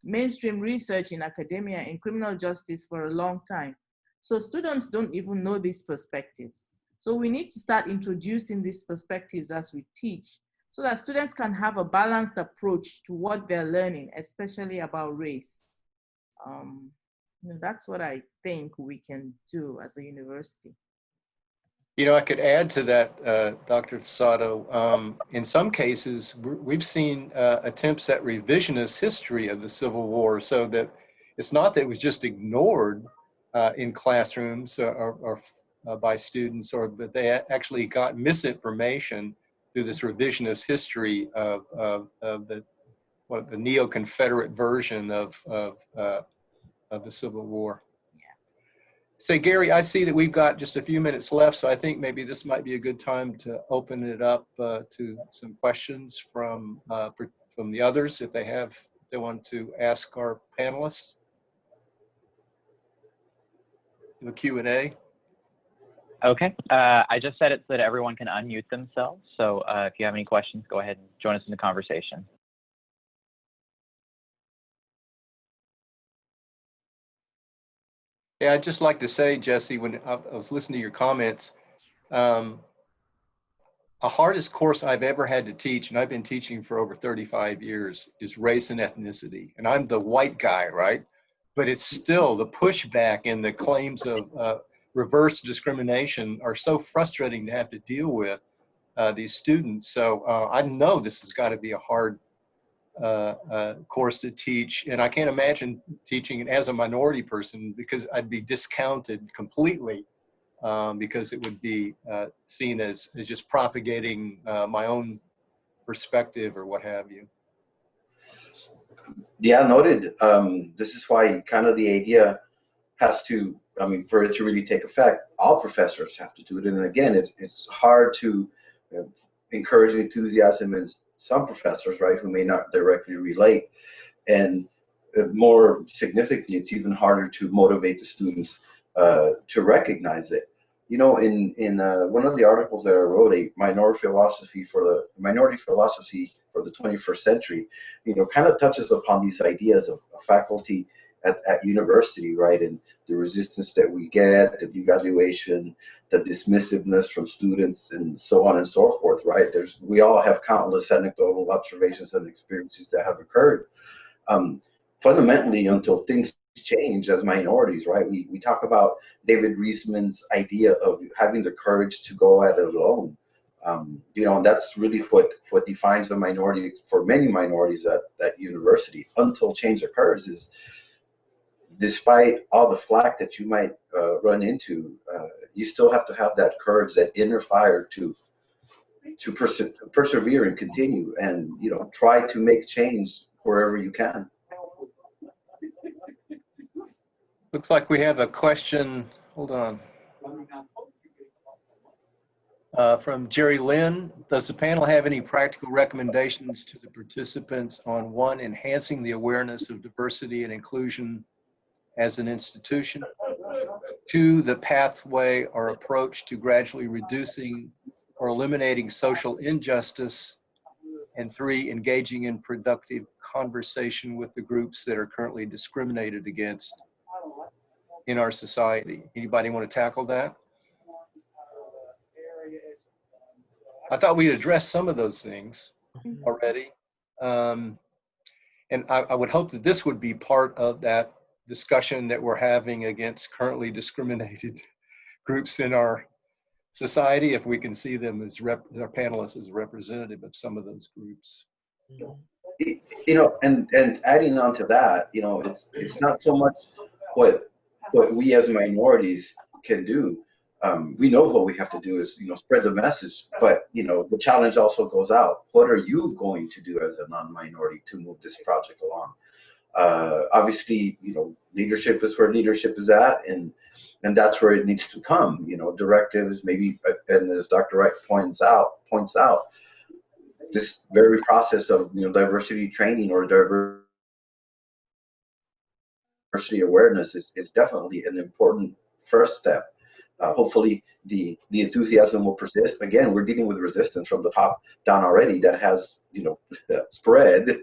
mainstream research in academia in criminal justice for a long time. So students don't even know these perspectives. So we need to start introducing these perspectives as we teach so that students can have a balanced approach to what they're learning, especially about race. That's what I think we can do as a university.
You know, I could add to that, Dr. Sato. In some cases, we've seen attempts at revisionist history of the Civil War, so that it's not that it was just ignored in classrooms or by students, but they actually got misinformation through this revisionist history of the neo-Confederate version of the Civil War. Say, Gary, I see that we've got just a few minutes left, so I think maybe this might be a good time to open it up to some questions from the others if they want to ask our panelists. Do a Q&A.
Okay, I just set it so that everyone can unmute themselves. So if you have any questions, go ahead and join us in the conversation.
Yeah, I'd just like to say, Jesse, when I was listening to your comments, the hardest course I've ever had to teach, and I've been teaching for over 35 years, is race and ethnicity. And I'm the white guy, right? But it's still the pushback and the claims of reverse discrimination are so frustrating to have to deal with these students. So I know this has got to be a hard course to teach, and I can't imagine teaching it as a minority person because I'd be discounted completely because it would be seen as just propagating my own perspective or what have you.
Yeah, noted. This is why kind of the idea has to, for it to really take effect, all professors have to do it. And again, it's hard to encourage enthusiasm in some professors, right, who may not directly relate. And more significantly, it's even harder to motivate the students to recognize it. You know, in one of the articles that I wrote, a minority philosophy for the 21st century, you know, kind of touches upon these ideas of faculty at university, right, and the resistance that we get, the devaluation, the dismissiveness from students, and so on and so forth, right? We all have countless anecdotal observations and experiences that have occurred. Fundamentally, until things change as minorities, right? We talk about David Reisman's idea of having the courage to go at it alone. You know, and that's really what defines a minority for many minorities at university. Until change occurs, is despite all the flack that you might run into, you still have to have that courage, that inner fire to persevere and continue, and you know, try to make change wherever you can.
Looks like we have a question, hold on. From Jerry Lynn. Does the panel have any practical recommendations to the participants on, one, enhancing the awareness of diversity and inclusion as an institution, two, the pathway or approach to gradually reducing or eliminating social injustice, and three, engaging in productive conversation with the groups that are currently discriminated against in our society? Anybody want to tackle that? I thought we addressed some of those things already. And I would hope that this would be part of that discussion that we're having against currently discriminated groups in our society, if we can see them as our panelists as representative of some of those groups.
You know, and adding on to that, you know, it's not so much what we as minorities can do. We know what we have to do is, you know, spread the message, but, you know, the challenge also goes out. What are you going to do as a non-minority to move this project along? Obviously, you know, leadership is where leadership is at, and that's where it needs to come. You know, directives, maybe, and as Dr. Wright points out, this very process of, you know, diversity training or diversity awareness is definitely an important first step. Hopefully the enthusiasm will persist. Again, we're dealing with resistance from the top down already that has, you know, spread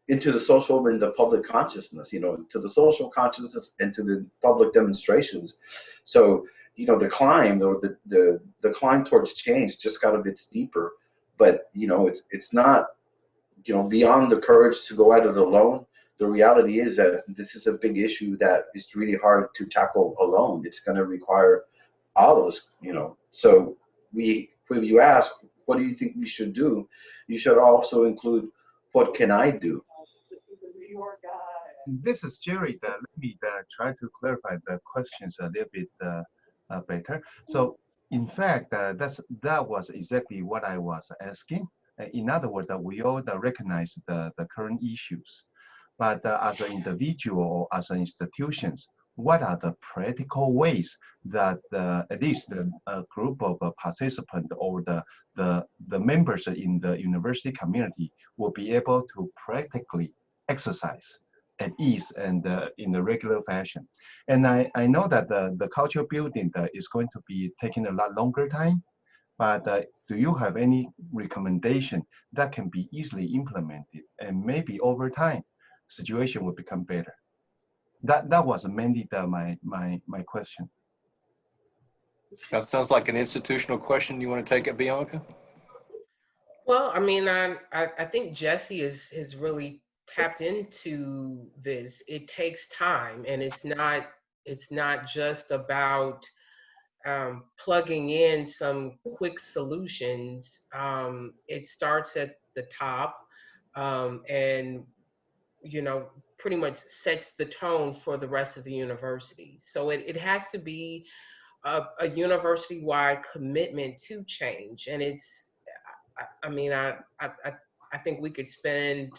into the social and the public consciousness, you know, to the social consciousness and to the public demonstrations. So, you know, the climb or the climb towards change just got a bit steeper, but, you know, it's not, you know, beyond the courage to go at it alone. The reality is that this is a big issue that is really hard to tackle alone. It's going to require all of us, you know. So if you ask, what do you think we should do? You should also include, what can I do?
This is Jerry. Let me try to clarify the questions a little bit better. So in fact, that was exactly what I was asking. In other words, we all recognize the current issues. But as an individual or as an institutions, what are the practical ways that at least the group of participants or the members in the university community will be able to practically exercise at ease and in a regular fashion? And I know that the culture building is going to be taking a lot longer time, but do you have any recommendation that can be easily implemented and maybe over time situation will become better? That was mainly my question.
That sounds like an institutional question. You want to take it, Bianca?
Well, I mean, I think Jesse has really tapped into this. It takes time, and it's not just about plugging in some quick solutions. It starts at the top, and, you know, pretty much sets the tone for the rest of the university. So it has to be a university-wide commitment to change, and it's. I mean, I think we could spend,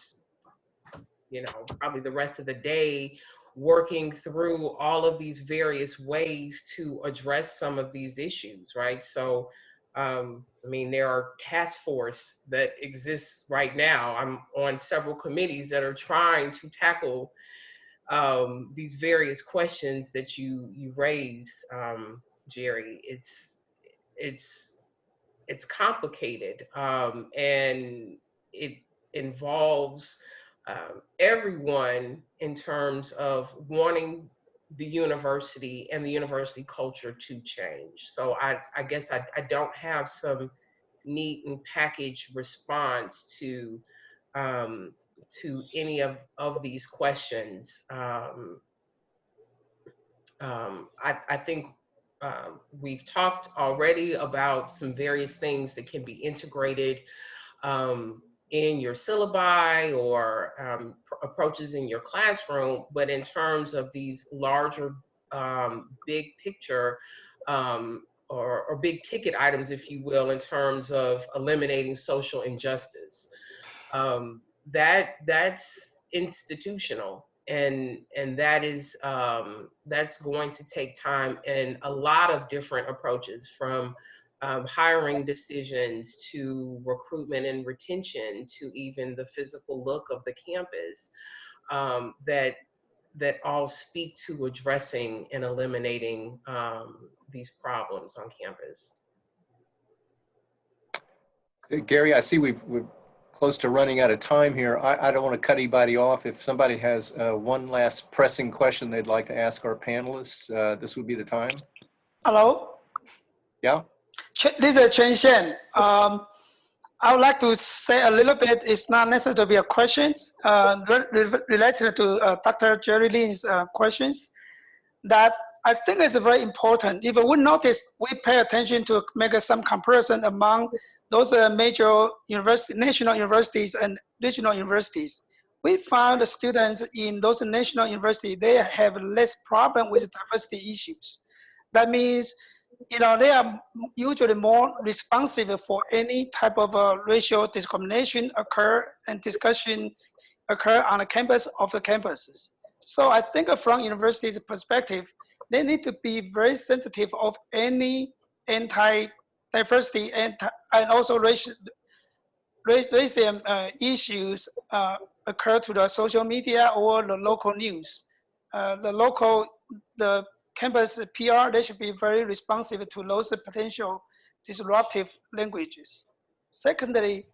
you know, probably the rest of the day working through all of these various ways to address some of these issues, right? So, I mean, there are task force that exists right now. I'm on several committees that are trying to tackle these various questions that you raise, Jerry. It's complicated, and it involves everyone in terms of wanting the university and the university culture to change. So I guess I don't have some neat and packaged response to any of these questions. I think we've talked already about some various things that can be integrated in your syllabi or approaches in your classroom, but in terms of these larger big picture or big ticket items, if you will, in terms of eliminating social injustice, that's institutional. and that is that's going to take time and a lot of different approaches, from hiring decisions to recruitment and retention to even the physical look of the campus, that all speak to addressing and eliminating these problems on campus.
Gary, I see we're close to running out of time here. I don't want to cut anybody off. If somebody has one last pressing question they'd like to ask our panelists, this would be the time.
Hello,
Yeah?
this is Chen Xian. I would like to say a little bit, it's not necessary to be a questions, related to Dr. Jerry Lin's questions, that I think is very important. If we notice, we pay attention to make some comparison among those major national universities and regional universities. We found the students in those national universities, they have less problem with diversity issues. That means, you know, they are usually more responsive for any type of racial discrimination occur and discussion occur on the campus of the campuses. So I think from university's perspective, they need to be very sensitive of any anti-diversity and also racism issues occur to the social media or the local news. The campus PR, they should be very responsive to those potential disruptive languages. Secondly,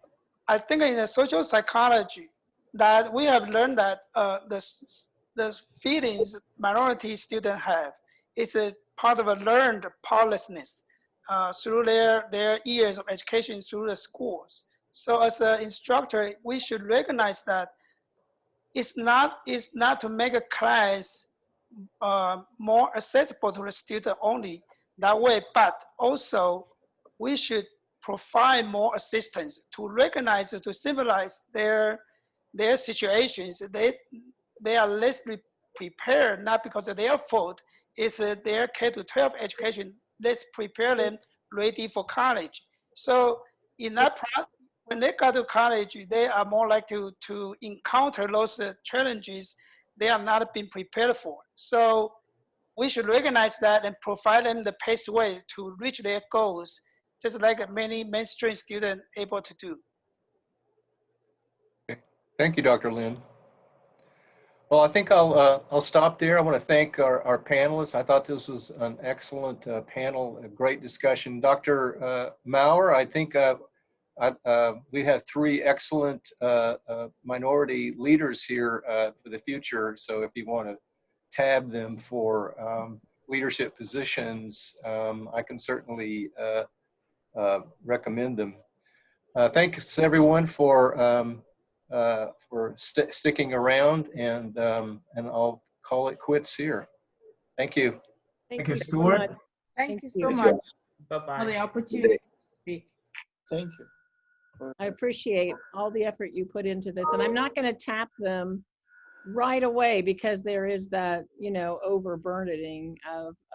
I think in the social psychology that we have learned that the feelings minority students have is a part of a learned powerlessness through their years of education through the schools. So as an instructor, we should recognize that it's not to make a class more accessible to the student only that way, but also we should provide more assistance to recognize, to symbolize their situations. They are less prepared, not because of their fault, it's their K-12 education. Let's prepare them ready for college. So in that part, when they go to college, they are more likely to encounter those challenges they are not being prepared for. So we should recognize that and provide them the pathway to reach their goals, just like many mainstream students able to do.
Okay. Thank you, Dr. Lin. Well, I think I'll stop there. I want to thank our panelists. I thought this was an excellent panel, a great discussion. Dr. Maurer, I think we have three excellent minority leaders here for the future. So if you want to tab them for leadership positions, I can certainly recommend them. Thanks everyone for sticking around, and I'll call it quits here. Thank you.
Thank you,
so
Stuart.
much.
Thank you so
you.
much
Bye-bye.
for the opportunity to speak.
Thank you.
I appreciate all the effort you put into this, and I'm not going to tap them right away because there is that, you know, overburdening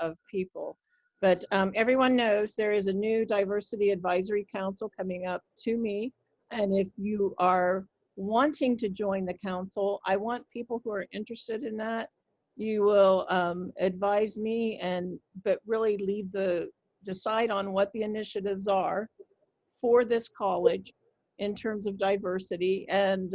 of people. But everyone knows there is a new diversity advisory council coming up to me, and if you are wanting to join the council, I want people who are interested in that. You will advise me, but really decide on what the initiatives are for this college in terms of diversity, and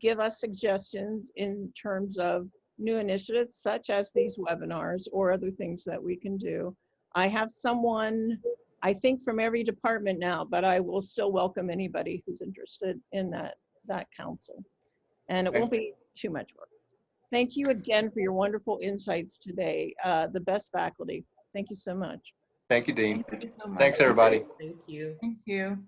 give us suggestions in terms of new initiatives such as these webinars or other things that we can do. I have someone, I think, from every department now, but I will still welcome anybody who's interested in that council. And it won't be too much work. Thank you again for your wonderful insights today. The best faculty. Thank you so much.
Thank you, Dean.
Thank you so much.
Thanks, everybody.
Thank you.
Thank you.